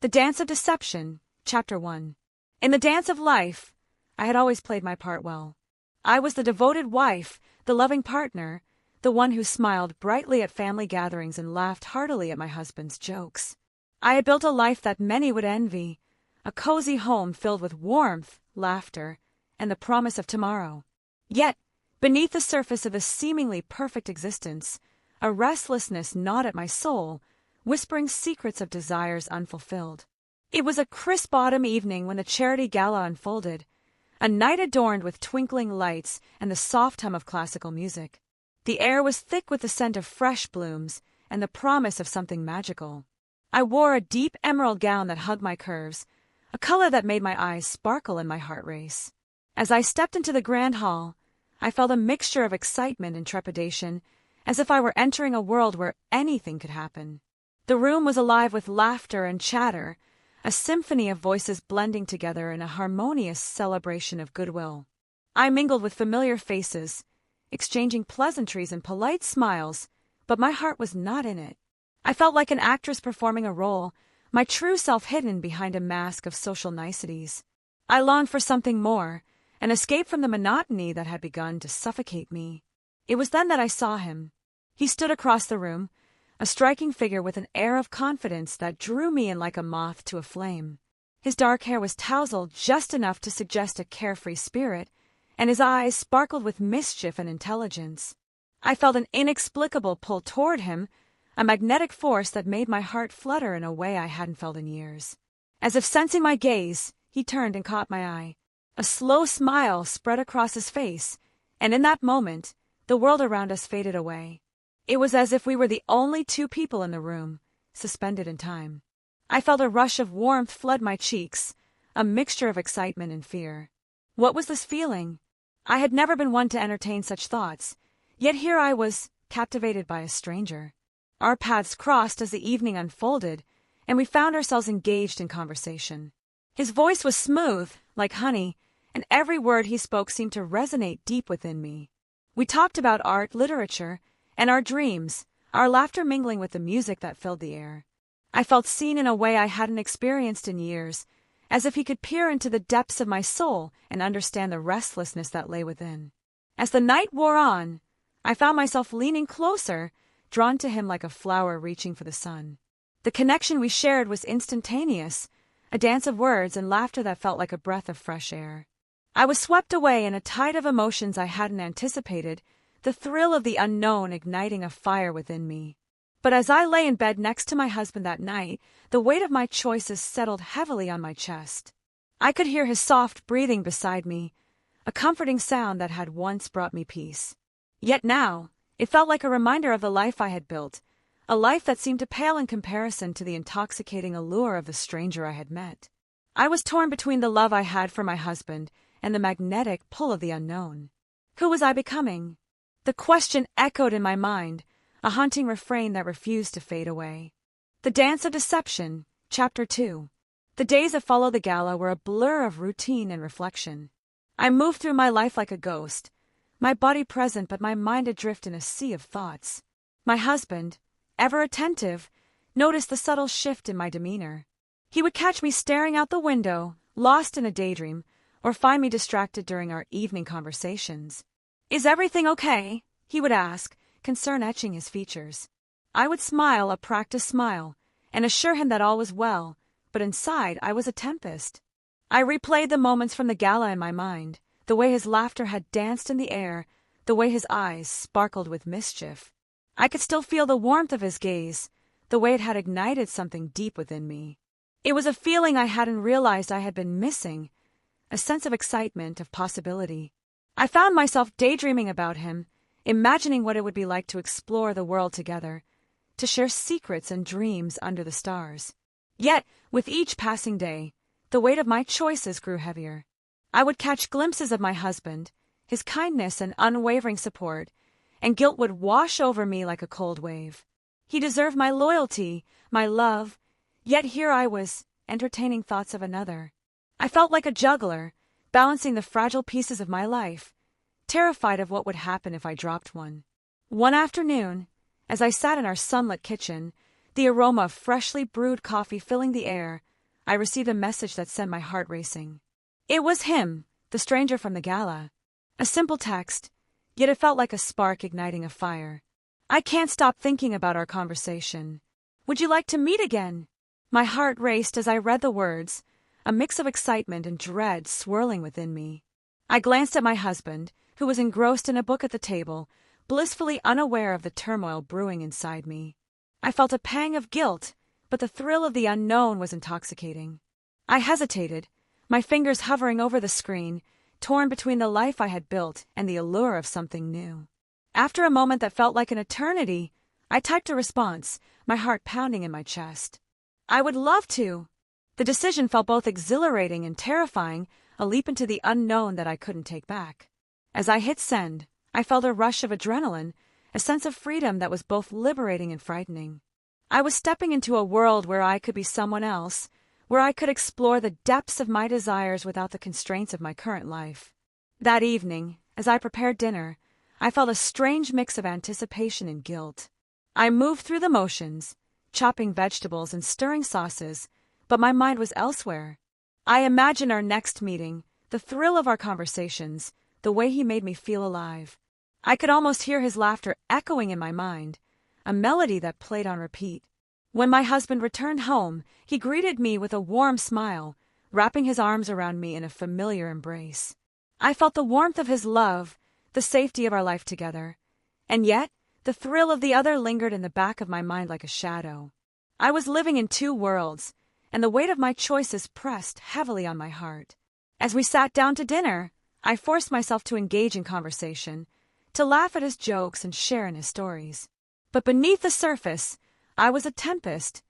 The Dance of Deception, Chapter 1. In the dance of life, I had always played my part well. I was the devoted wife, the loving partner, the one who smiled brightly at family gatherings and laughed heartily at my husband's jokes. I had built a life that many would envy, a cozy home filled with warmth, laughter, and the promise of tomorrow. Yet, beneath the surface of this seemingly perfect existence, a restlessness gnawed at my soul, whispering secrets of desires unfulfilled. It was a crisp autumn evening when the charity gala unfolded, a night adorned with twinkling lights and the soft hum of classical music. The air was thick with the scent of fresh blooms and the promise of something magical. I wore a deep emerald gown that hugged my curves, a color that made my eyes sparkle and my heart race. As I stepped into the grand hall, I felt a mixture of excitement and trepidation, as if I were entering a world where anything could happen. The room was alive with laughter and chatter, a symphony of voices blending together in a harmonious celebration of goodwill. I mingled with familiar faces, exchanging pleasantries and polite smiles, but my heart was not in it. I felt like an actress performing a role, my true self hidden behind a mask of social niceties. I longed for something more, an escape from the monotony that had begun to suffocate me. It was then that I saw him. He stood across the room, a striking figure with an air of confidence that drew me in like a moth to a flame. His dark hair was tousled just enough to suggest a carefree spirit, and his eyes sparkled with mischief and intelligence. I felt an inexplicable pull toward him, a magnetic force that made my heart flutter in a way I hadn't felt in years. As if sensing my gaze, he turned and caught my eye. A slow smile spread across his face, and in that moment, the world around us faded away. It was as if we were the only two people in the room, suspended in time. I felt a rush of warmth flood my cheeks, a mixture of excitement and fear. What was this feeling? I had never been one to entertain such thoughts, yet here I was, captivated by a stranger. Our paths crossed as the evening unfolded, and we found ourselves engaged in conversation. His voice was smooth, like honey, and every word he spoke seemed to resonate deep within me. We talked about art, literature, and our dreams, our laughter mingling with the music that filled the air. I felt seen in a way I hadn't experienced in years, as if he could peer into the depths of my soul and understand the restlessness that lay within. As the night wore on, I found myself leaning closer, drawn to him like a flower reaching for the sun. The connection we shared was instantaneous, a dance of words and laughter that felt like a breath of fresh air. I was swept away in a tide of emotions I hadn't anticipated, the thrill of the unknown igniting a fire within me. But as I lay in bed next to my husband that night, the weight of my choices settled heavily on my chest. I could hear his soft breathing beside me, a comforting sound that had once brought me peace. Yet now, it felt like a reminder of the life I had built, a life that seemed to pale in comparison to the intoxicating allure of the stranger I had met. I was torn between the love I had for my husband and the magnetic pull of the unknown. Who was I becoming? The question echoed in my mind, a haunting refrain that refused to fade away. The Dance of Deception, Chapter 2. The days that followed the gala were a blur of routine and reflection. I moved through my life like a ghost, my body present but my mind adrift in a sea of thoughts. My husband, ever attentive, noticed the subtle shift in my demeanor. He would catch me staring out the window, lost in a daydream, or find me distracted during our evening conversations. "Is everything okay?" he would ask, concern etching his features. I would smile a practiced smile and assure him that all was well, but inside I was a tempest. I replayed the moments from the gala in my mind, the way his laughter had danced in the air, the way his eyes sparkled with mischief. I could still feel the warmth of his gaze, the way it had ignited something deep within me. It was a feeling I hadn't realized I had been missing, a sense of excitement, of possibility. I found myself daydreaming about him, imagining what it would be like to explore the world together, to share secrets and dreams under the stars. Yet, with each passing day, the weight of my choices grew heavier. I would catch glimpses of my husband, his kindness and unwavering support, and guilt would wash over me like a cold wave. He deserved my loyalty, my love, yet here I was, entertaining thoughts of another. I felt like a juggler, balancing the fragile pieces of my life, terrified of what would happen if I dropped one. One afternoon, as I sat in our sunlit kitchen, the aroma of freshly brewed coffee filling the air, I received a message that sent my heart racing. It was him, the stranger from the gala. A simple text, yet it felt like a spark igniting a fire. I can't stop thinking about our conversation. Would you like to meet again? My heart raced as I read the words, a mix of excitement and dread swirling within me. I glanced at my husband, who was engrossed in a book at the table, blissfully unaware of the turmoil brewing inside me. I felt a pang of guilt, but the thrill of the unknown was intoxicating. I hesitated, my fingers hovering over the screen, torn between the life I had built and the allure of something new. After a moment that felt like an eternity, I typed a response, my heart pounding in my chest. I would love to. The decision felt both exhilarating and terrifying, a leap into the unknown that I couldn't take back. As I hit send, I felt a rush of adrenaline, a sense of freedom that was both liberating and frightening. I was stepping into a world where I could be someone else, where I could explore the depths of my desires without the constraints of my current life. That evening, as I prepared dinner, I felt a strange mix of anticipation and guilt. I moved through the motions, chopping vegetables and stirring sauces, but my mind was elsewhere. I imagined our next meeting, the thrill of our conversations, the way he made me feel alive. I could almost hear his laughter echoing in my mind, a melody that played on repeat. When my husband returned home, he greeted me with a warm smile, wrapping his arms around me in a familiar embrace. I felt the warmth of his love, the safety of our life together, and yet the thrill of the other lingered in the back of my mind like a shadow. I was living in two worlds, and the weight of my choices pressed heavily on my heart. As we sat down to dinner, I forced myself to engage in conversation, to laugh at his jokes and share in his stories. But beneath the surface, I was a tempest,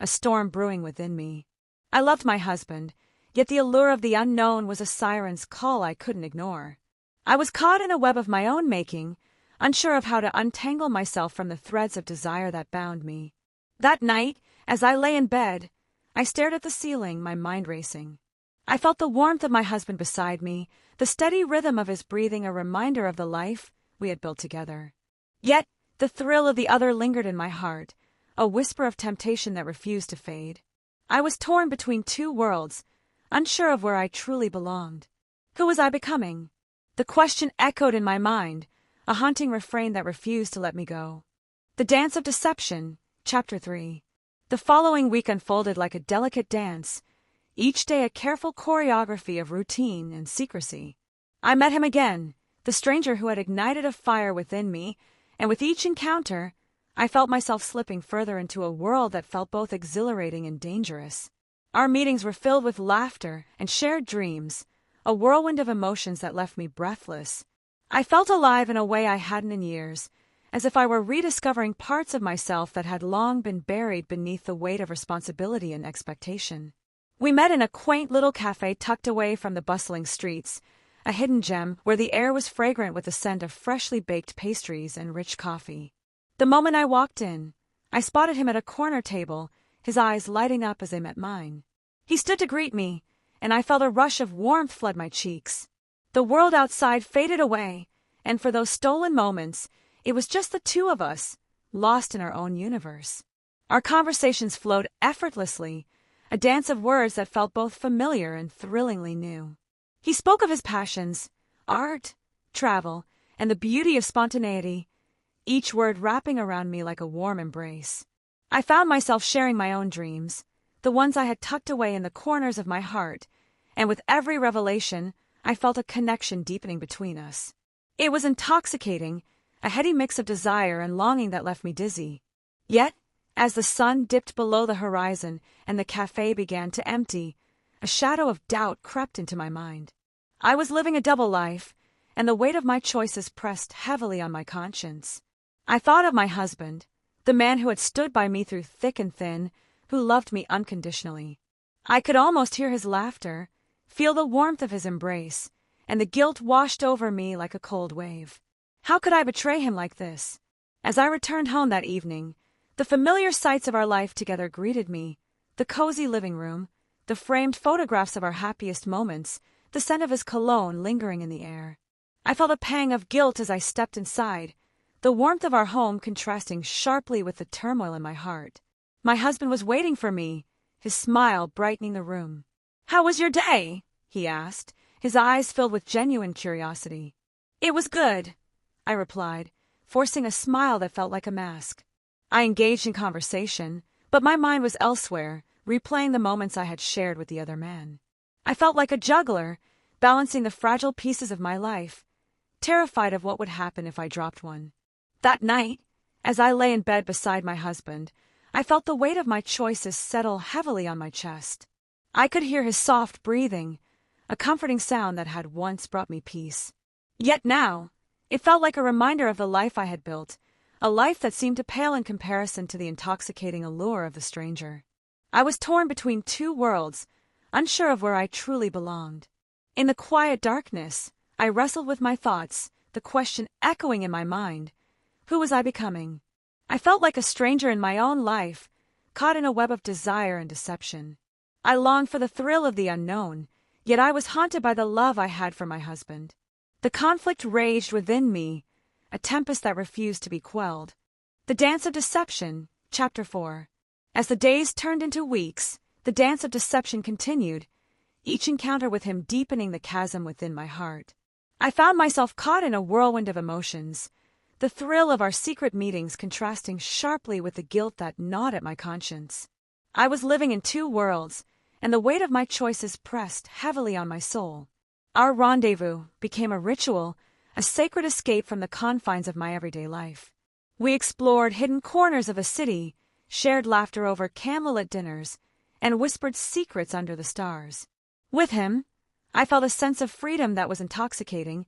a storm brewing within me. I loved my husband, yet the allure of the unknown was a siren's call I couldn't ignore. I was caught in a web of my own making, unsure of how to untangle myself from the threads of desire that bound me. That night, as I lay in bed, I stared at the ceiling, my mind racing. I felt the warmth of my husband beside me, the steady rhythm of his breathing a reminder of the life we had built together. Yet, the thrill of the other lingered in my heart, a whisper of temptation that refused to fade. I was torn between two worlds, unsure of where I truly belonged. Who was I becoming? The question echoed in my mind, a haunting refrain that refused to let me go. The Dance of Deception, Chapter 3. The following week unfolded like a delicate dance, each day a careful choreography of routine and secrecy. I met him again, the stranger who had ignited a fire within me, and with each encounter, I felt myself slipping further into a world that felt both exhilarating and dangerous. Our meetings were filled with laughter and shared dreams, a whirlwind of emotions that left me breathless. I felt alive in a way I hadn't in years, as if I were rediscovering parts of myself that had long been buried beneath the weight of responsibility and expectation. We met in a quaint little cafe tucked away from the bustling streets, a hidden gem where the air was fragrant with the scent of freshly baked pastries and rich coffee. The moment I walked in, I spotted him at a corner table, his eyes lighting up as they met mine. He stood to greet me, and I felt a rush of warmth flood my cheeks. The world outside faded away, and for those stolen moments, it was just the two of us, lost in our own universe. Our conversations flowed effortlessly, a dance of words that felt both familiar and thrillingly new. He spoke of his passions, art, travel, and the beauty of spontaneity, each word wrapping around me like a warm embrace. I found myself sharing my own dreams, the ones I had tucked away in the corners of my heart, and with every revelation, I felt a connection deepening between us. It was intoxicating, a heady mix of desire and longing that left me dizzy. Yet, as the sun dipped below the horizon and the cafe began to empty, a shadow of doubt crept into my mind. I was living a double life, and the weight of my choices pressed heavily on my conscience. I thought of my husband, the man who had stood by me through thick and thin, who loved me unconditionally. I could almost hear his laughter, feel the warmth of his embrace, and the guilt washed over me like a cold wave. How could I betray him like this? As I returned home that evening, the familiar sights of our life together greeted me, the cozy living room, the framed photographs of our happiest moments, the scent of his cologne lingering in the air. I felt a pang of guilt as I stepped inside, the warmth of our home contrasting sharply with the turmoil in my heart. My husband was waiting for me, his smile brightening the room. "How was your day?" he asked, his eyes filled with genuine curiosity. "It was good," I replied, forcing a smile that felt like a mask. I engaged in conversation, but my mind was elsewhere, replaying the moments I had shared with the other man. I felt like a juggler, balancing the fragile pieces of my life, terrified of what would happen if I dropped one. That night, as I lay in bed beside my husband, I felt the weight of my choices settle heavily on my chest. I could hear his soft breathing, a comforting sound that had once brought me peace. Yet now, it felt like a reminder of the life I had built, a life that seemed to pale in comparison to the intoxicating allure of the stranger. I was torn between two worlds, unsure of where I truly belonged. In the quiet darkness, I wrestled with my thoughts, the question echoing in my mind: who was I becoming? I felt like a stranger in my own life, caught in a web of desire and deception. I longed for the thrill of the unknown, yet I was haunted by the love I had for my husband. The conflict raged within me, a tempest that refused to be quelled. The Dance of Deception, Chapter 4. As the days turned into weeks, the dance of deception continued, each encounter with him deepening the chasm within my heart. I found myself caught in a whirlwind of emotions, the thrill of our secret meetings contrasting sharply with the guilt that gnawed at my conscience. I was living in two worlds, and the weight of my choices pressed heavily on my soul. Our rendezvous became a ritual, a sacred escape from the confines of my everyday life. We explored hidden corners of the city, shared laughter over candlelit dinners, and whispered secrets under the stars. With him, I felt a sense of freedom that was intoxicating,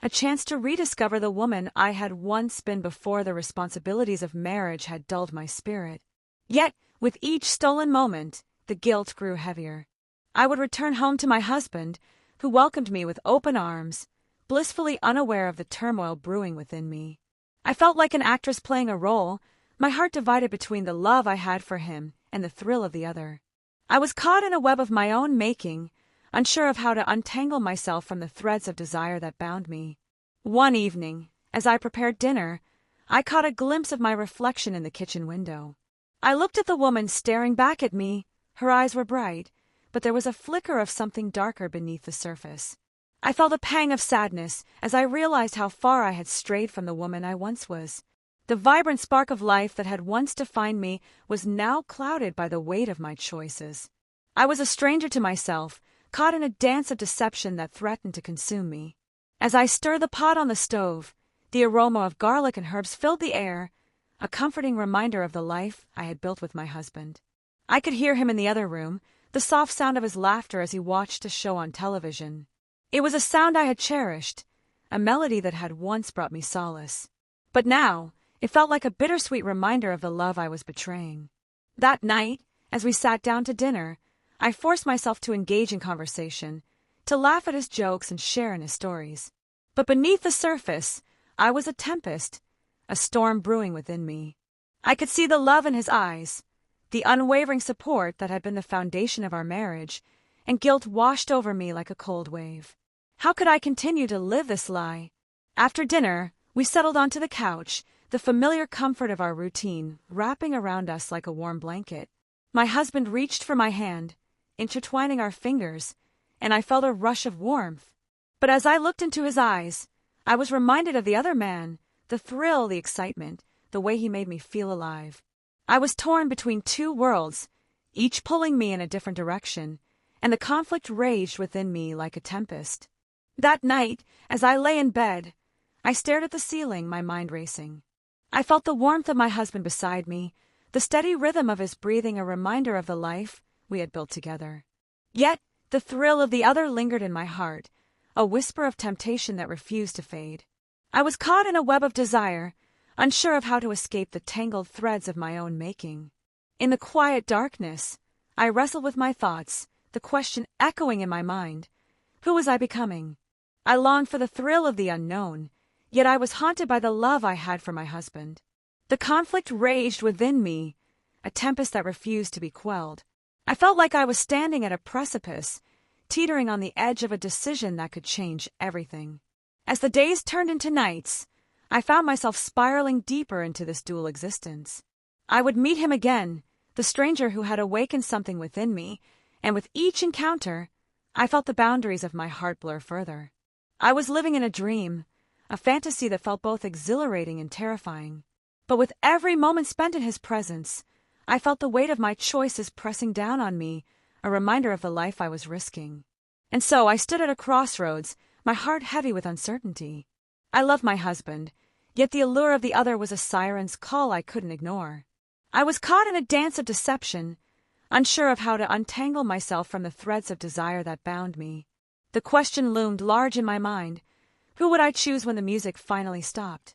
a chance to rediscover the woman I had once been before the responsibilities of marriage had dulled my spirit. Yet, with each stolen moment, the guilt grew heavier. I would return home to my husband, who welcomed me with open arms, blissfully unaware of the turmoil brewing within me. I felt like an actress playing a role, my heart divided between the love I had for him and the thrill of the other. I was caught in a web of my own making, unsure of how to untangle myself from the threads of desire that bound me. One evening, as I prepared dinner, I caught a glimpse of my reflection in the kitchen window. I looked at the woman staring back at me. Her eyes were bright, but there was a flicker of something darker beneath the surface. I felt a pang of sadness as I realized how far I had strayed from the woman I once was. The vibrant spark of life that had once defined me was now clouded by the weight of my choices. I was a stranger to myself, caught in a dance of deception that threatened to consume me. As I stirred the pot on the stove, the aroma of garlic and herbs filled the air, a comforting reminder of the life I had built with my husband. I could hear him in the other room, the soft sound of his laughter as he watched a show on television. It was a sound I had cherished, a melody that had once brought me solace. But now, it felt like a bittersweet reminder of the love I was betraying. That night, as we sat down to dinner, I forced myself to engage in conversation, to laugh at his jokes and share in his stories. But beneath the surface, I was a tempest, a storm brewing within me. I could see the love in his eyes, the unwavering support that had been the foundation of our marriage, and guilt washed over me like a cold wave. How could I continue to live this lie? After dinner, we settled onto the couch, the familiar comfort of our routine wrapping around us like a warm blanket. My husband reached for my hand, intertwining our fingers, and I felt a rush of warmth. But as I looked into his eyes, I was reminded of the other man, the thrill, the excitement, the way he made me feel alive. I was torn between two worlds, each pulling me in a different direction, and the conflict raged within me like a tempest. That night, as I lay in bed, I stared at the ceiling, my mind racing. I felt the warmth of my husband beside me, the steady rhythm of his breathing a reminder of the life we had built together. Yet, the thrill of the other lingered in my heart, a whisper of temptation that refused to fade. I was caught in a web of desire, unsure of how to escape the tangled threads of my own making. In the quiet darkness, I wrestled with my thoughts, the question echoing in my mind: who was I becoming? I longed for the thrill of the unknown, yet I was haunted by the love I had for my husband. The conflict raged within me, a tempest that refused to be quelled. I felt like I was standing at a precipice, teetering on the edge of a decision that could change everything. As the days turned into nights, I found myself spiraling deeper into this dual existence. I would meet him again, the stranger who had awakened something within me, and with each encounter, I felt the boundaries of my heart blur further. I was living in a dream, a fantasy that felt both exhilarating and terrifying. But with every moment spent in his presence, I felt the weight of my choices pressing down on me, a reminder of the life I was risking. And so I stood at a crossroads, my heart heavy with uncertainty. I loved my husband, yet the allure of the other was a siren's call I couldn't ignore. I was caught in a dance of deception, unsure of how to untangle myself from the threads of desire that bound me. The question loomed large in my mind: who would I choose when the music finally stopped?